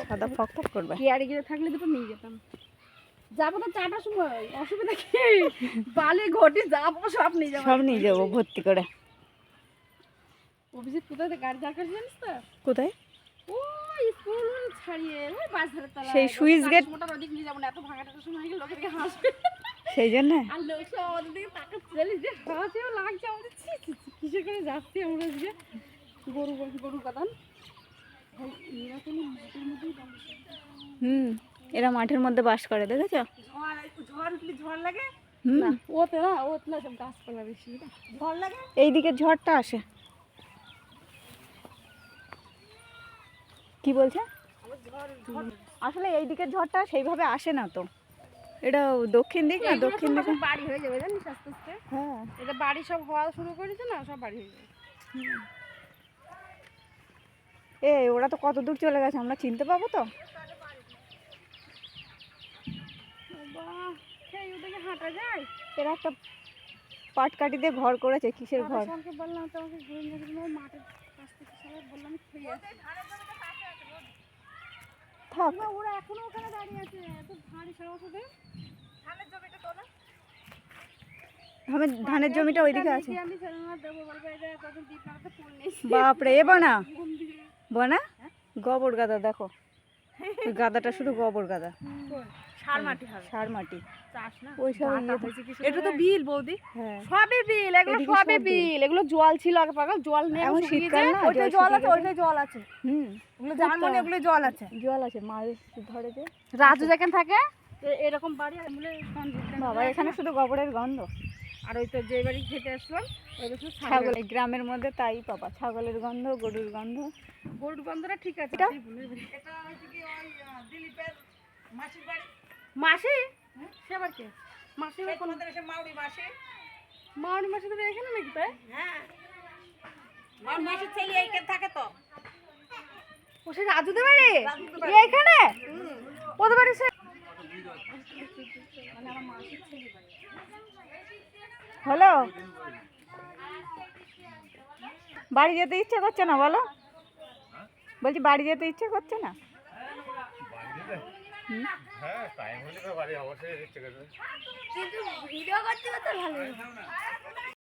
সাদা ফক ফক করবে। কেয়ারে গিয়ে থাকলে দুটো নিয়ে যেতাম। যাবো তো 4টার সময়, অসুবিধা কি? বালি ঘটি যাবো সব নিয়ে যাবো। সব নিয়ে যাবো ভর্তি করে। অভিজিৎ কোথায় গাড়ি দাঁড় করেছে জানিস তো? কোথায়? ওই স্কুল ছাড়িয়ে ওই বাজারের তলায়। সেই সুইচ গেট মোটার ওদিক নিয়ে যাবো না, এত ভাঙাটার সময় গেলে লোকের দিকে হাসবে। সেই জন্য আর লোক সব আমাদের দিকে তাকাচ্ছে, যে হাসিও লাগছে আমাদের। কিসে করে যাচ্ছি আমরা আজকে? গরু কাদান। এরা মাঠের মধ্যে বাস করে, দেখেছো? ঝড় উঠলে ঝড় লাগে না, ওতে না সব গাছপালা বেশি ঝড় লাগে। এইদিকে ঝড়টা আসে। কি বলছে? আসলে এইদিকে ঝড়টা সেইভাবে আসে না তো, এটা দক্ষিণ দিক না, দক্ষিণ দিকে বাড়ি হয়ে যাবে জানিস আস্তে আস্তে। হ্যাঁ, এটা বাড়ি সব হওয়া শুরু করেছে না, সব বাড়ি হয়ে যাবে। ওরা তো কত দূর চলে গেছে, আমরা চিনতে পাবো তো? হাঁটা যায়। এরা একটা পাটকাঠি দিয়ে ঘর করেছে, কিসের ঘর? বললাম তোমাকে ঘুরে নিয়ে মাঠের কাছ থেকে সবাই বললাম খেয়ে আসি। থাক, ওরা এখনো ওখানে দাঁড়িয়ে আছে, এত ভারী সাহস ওদের। ধানের জমিটা তো না, ধানের জমিটা ওইদিকে আছে। আমি দেবো বলবো এটা তখন দ্বীপ আমাকে ফুল নেই। বাপরে, এ বনা বনা গোবর গাদা, দেখো ওই গাদাটা শুধু গোবর গাদা, সার মাটি হবে, সার মাটি। চাষ না ওই সব এটা তো বিল বৌদি। হ্যাঁ, সবই বিল, এগুলো সবই বিল। এগুলো জল ছিল আগে, পাগল জল নেই এখন শীতকাল না, ওইটা জল আছে, ওইটা জল আছে। ওগুলো জান মানে ওগুলো জল আছে, জল আছে। মাছ ধরে যে রাজু যেখানে থাকে এরকম বাড়ি আমলে বাবা, এখানে শুধু গোবরের গন্ধ। আর ওই তো যে বাড়ি খেতে আসলাম ওই তো ছাগল, এই গ্রামের মধ্যে তাই পাবা, ছাগলের গন্ধ, গরুর গন্ধ। গরুর গন্ধটা ঠিক আছে। এটা দিলীপের মাসির বাড়ি। মাসি? সে আবার কে? মাসি কোনদের এসে মাউরি মাসি। মাউরি মাসি তো এখানে নাকি? তাই? হ্যাঁ, মাউরি মাসির ছেলে এইখানে থাকে তো। ও সে রাজুদের বাড়ি এইখানে? ওদের বাড়ি সে মানে আমার মাসির ছেলে বাড়ি। হলো, বাড়ি যেতে ইচ্ছে করছে না বলো? বলছি বাড়ি যেতে ইচ্ছে করছে না? হ্যাঁ, টাইম হলে তো বাড়ি অবশ্যই ইচ্ছে করবে। কিন্তু ভিডিও করতে করতে ভালো।